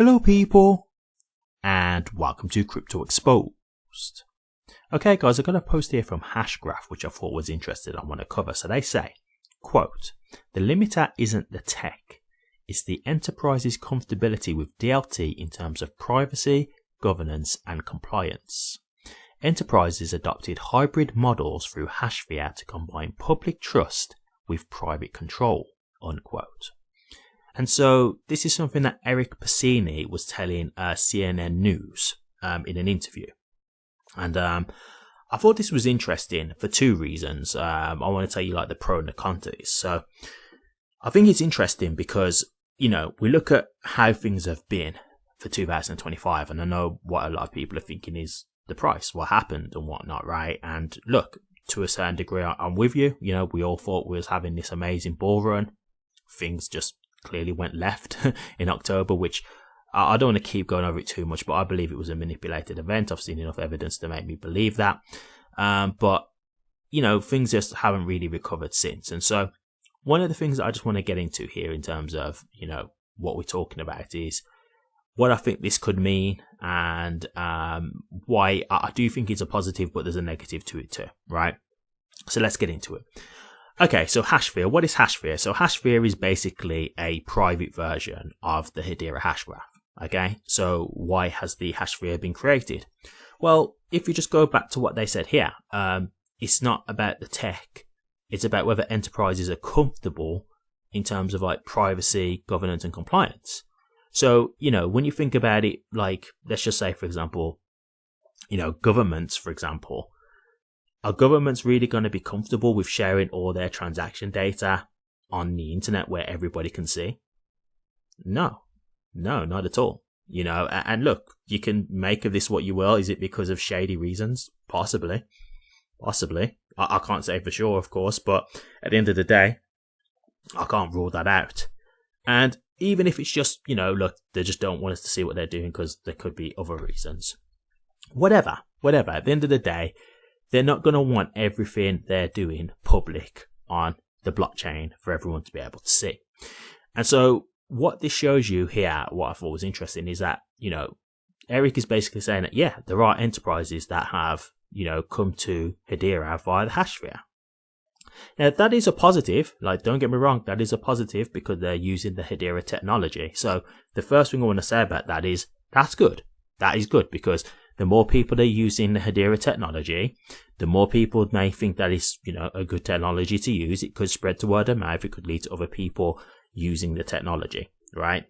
Hello people, and welcome to Crypto Exposed. Okay guys, I got a post here from Hashgraph which I thought was interesting I want to cover. So they say, quote, "The limiter isn't the tech, it's the enterprise's comfortability with DLT in terms of privacy, governance and compliance. Enterprises adopted hybrid models through hashgraph to combine public trust with private control," unquote. And so this is something that Eric Pacini was telling CNN News in an interview. And I thought this was interesting for two reasons. I want to tell you like the pro and the con to this. So I think it's interesting because, you know, we look at how things have been for 2025. And I know what a lot of people are thinking is the price, what happened and whatnot, right? And look, to a certain degree, I'm with you. You know, we all thought we was having this amazing bull run. Things just clearly went left in October, which I don't want to keep going over it too much, but I believe it was a manipulated event. I've seen enough evidence to make me believe that. But, you know, things just haven't really recovered since. And so one of the things that I just want to get into here in terms of, you know, what we're talking about is what I think this could mean and why I do think it's a positive, but there's a negative to it too, right? So let's get into it. Okay, so hashgraph. What is hashgraph? So hashgraph is basically a private version of the Hedera hashgraph. Okay, so why has the hashgraph been created? Well, if you just go back to what they said here, it's not about the tech. It's about whether enterprises are comfortable in terms of like privacy, governance, and compliance. So, you know, when you think about it, like, let's just say, for example, you know, governments, for example, are governments really going to be comfortable with sharing all their transaction data on the internet where everybody can see? No, not at all. You know, and look, you can make of this what you will. Is it because of shady reasons? Possibly. I can't say for sure, of course, but at the end of the day, I can't rule that out. And even if it's just, you know, look, they just don't want us to see what they're doing because there could be other reasons. Whatever. At the end of the day, they're not going to want everything they're doing public on the blockchain for everyone to be able to see. And so what this shows you here, what I thought was interesting, is that, you know, Eric is basically saying that, yeah, there are enterprises that have, you know, come to Hedera via the hashgraph. Now, that is a positive. Like, don't get me wrong, that is a positive because they're using the Hedera technology. So the first thing I want to say about that is that's good. That is good because the more people that are using the Hedera technology, the more people may think that is, you know, a good technology to use. It could spread to word of mouth. It could lead to other people using the technology, right?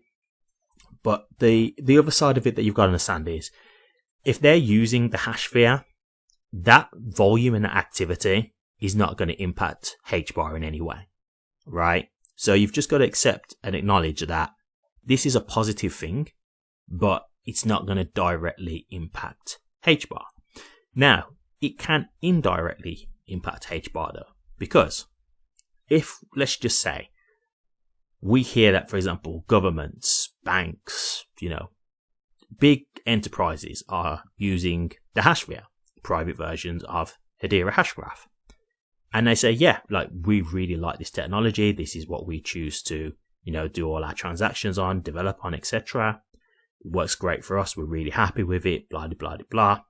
But the other side of it that you've got to understand is if they're using the hashgraph, that volume and activity is not going to impact HBAR in any way, right? So you've just got to accept and acknowledge that this is a positive thing, but it's not going to directly impact HBAR. Now, it can indirectly impact HBAR though, because if, let's just say, we hear that, for example, governments, banks, you know, big enterprises are using the hashgraph, private versions of Hedera hashgraph. And they say, yeah, like, we really like this technology. This is what we choose to, you know, do all our transactions on, develop on, etc. It works great for us. We're really happy with it, blah, blah, blah, blah.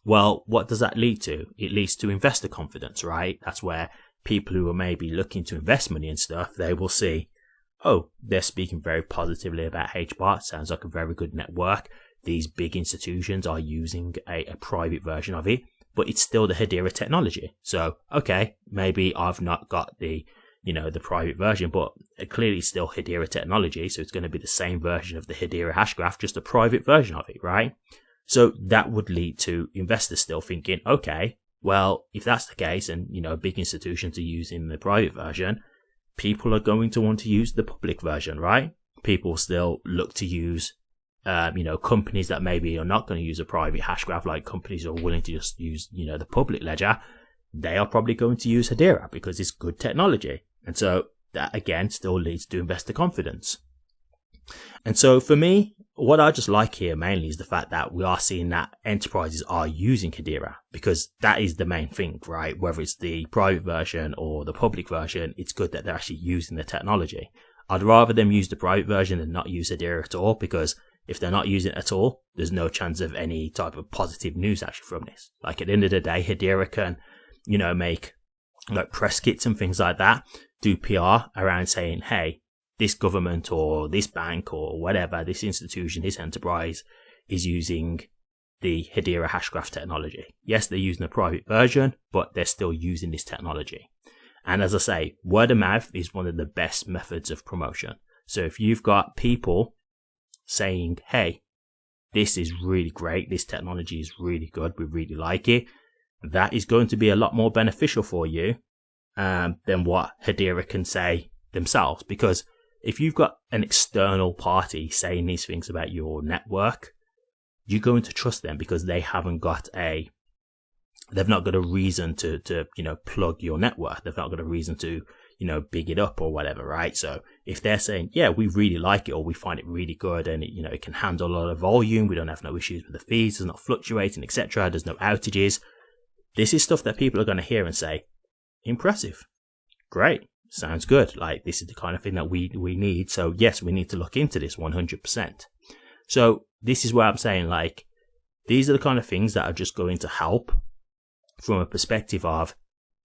Well, what does that lead to? It leads to investor confidence, right? That's where people who are maybe looking to invest money and stuff, they will see, oh, they're speaking very positively about HBAR. It sounds like a very good network. These big institutions are using a private version of it, but it's still the Hedera technology. So, okay, maybe I've not got the, you know, the private version, but clearly still Hedera technology. So it's going to be the same version of the Hedera hashgraph, just a private version of it, right? So that would lead to investors still thinking, okay, well, if that's the case and, you know, big institutions are using the private version, people are going to want to use the public version, right? People still look to use, you know, companies that maybe are not going to use a private hashgraph, like companies who are willing to just use, you know, the public ledger. They are probably going to use Hedera because it's good technology. And so that again still leads to investor confidence. And so for me, what I just like here mainly is the fact that we are seeing that enterprises are using Hedera, because that is the main thing, right? Whether it's the private version or the public version, it's good that they're actually using the technology. I'd rather them use the private version than not use Hedera at all, because If they're not using it at all, there's no chance of any type of positive news actually from this. Like at the end of the day, Hedera can, make like press kits and things like that, do PR around saying, hey, this government or this bank or whatever, this institution, this enterprise is using the Hedera hashgraph technology. Yes, they're using a private version, but they're still using this technology. And as I say, word of mouth is one of the best methods of promotion. So if you've got people saying, hey, this is really great, this technology is really good, we really like it, that is going to be a lot more beneficial for you than what Hedera can say themselves. Because if you've got an external party saying these things about your network, you're going to trust them because they've not got a reason to plug your network. They've not got a reason to, big it up or whatever, right? So if they're saying, yeah, we really like it or we find it really good and it can handle a lot of volume, we don't have no issues with the fees, it's not fluctuating, etc., there's no outages. This is stuff that people are going to hear and say, impressive, great, sounds good. Like, this is the kind of thing that we need. So yes, we need to look into this 100%. So this is where I'm saying, like, these are the kind of things that are just going to help from a perspective of,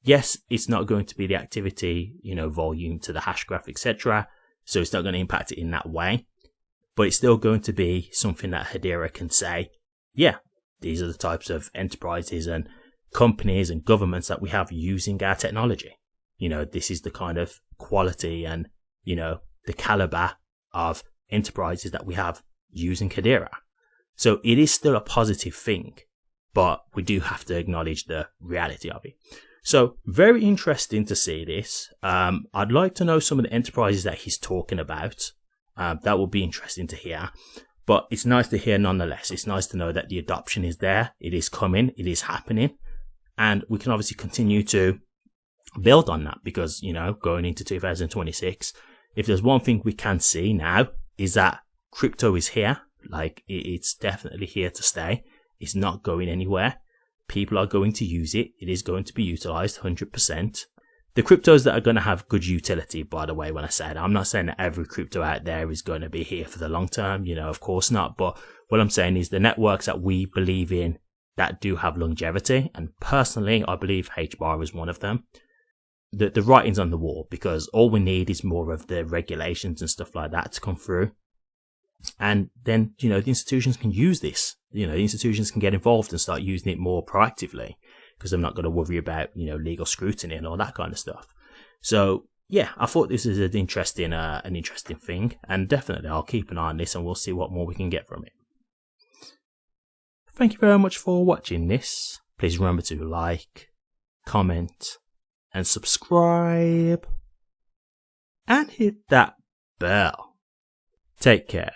yes, it's not going to be the activity, volume to the hash graph, etc. So it's not going to impact it in that way, but it's still going to be something that Hedera can say, yeah, these are the types of enterprises and companies and governments that we have using our technology. This is the kind of quality and, the caliber of enterprises that we have using Hedera. So it is still a positive thing, but we do have to acknowledge the reality of it. So very interesting to see this. I'd like to know some of the enterprises that he's talking about. That would be interesting to hear, but it's nice to hear nonetheless. It's nice to know that the adoption is there. It is coming. It is happening. And we can obviously continue to build on that because, going into 2026, if there's one thing we can see now is that crypto is here. Like, it's definitely here to stay. It's not going anywhere. People are going to use it. It is going to be utilized 100%. The cryptos that are going to have good utility, by the way, when I say that, I'm not saying that every crypto out there is going to be here for the long term, of course not. But what I'm saying is the networks that we believe in that do have longevity, and personally, I believe HBAR is one of them. The writing's on the wall, because all we need is more of the regulations and stuff like that to come through. And then, the institutions can use this. The institutions can get involved and start using it more proactively because they're not going to worry about, legal scrutiny and all that kind of stuff. So, yeah, I thought this is an interesting thing, and definitely I'll keep an eye on this and we'll see what more we can get from it. Thank you very much for watching this. Please remember to like, comment, and subscribe, and hit that bell. Take care.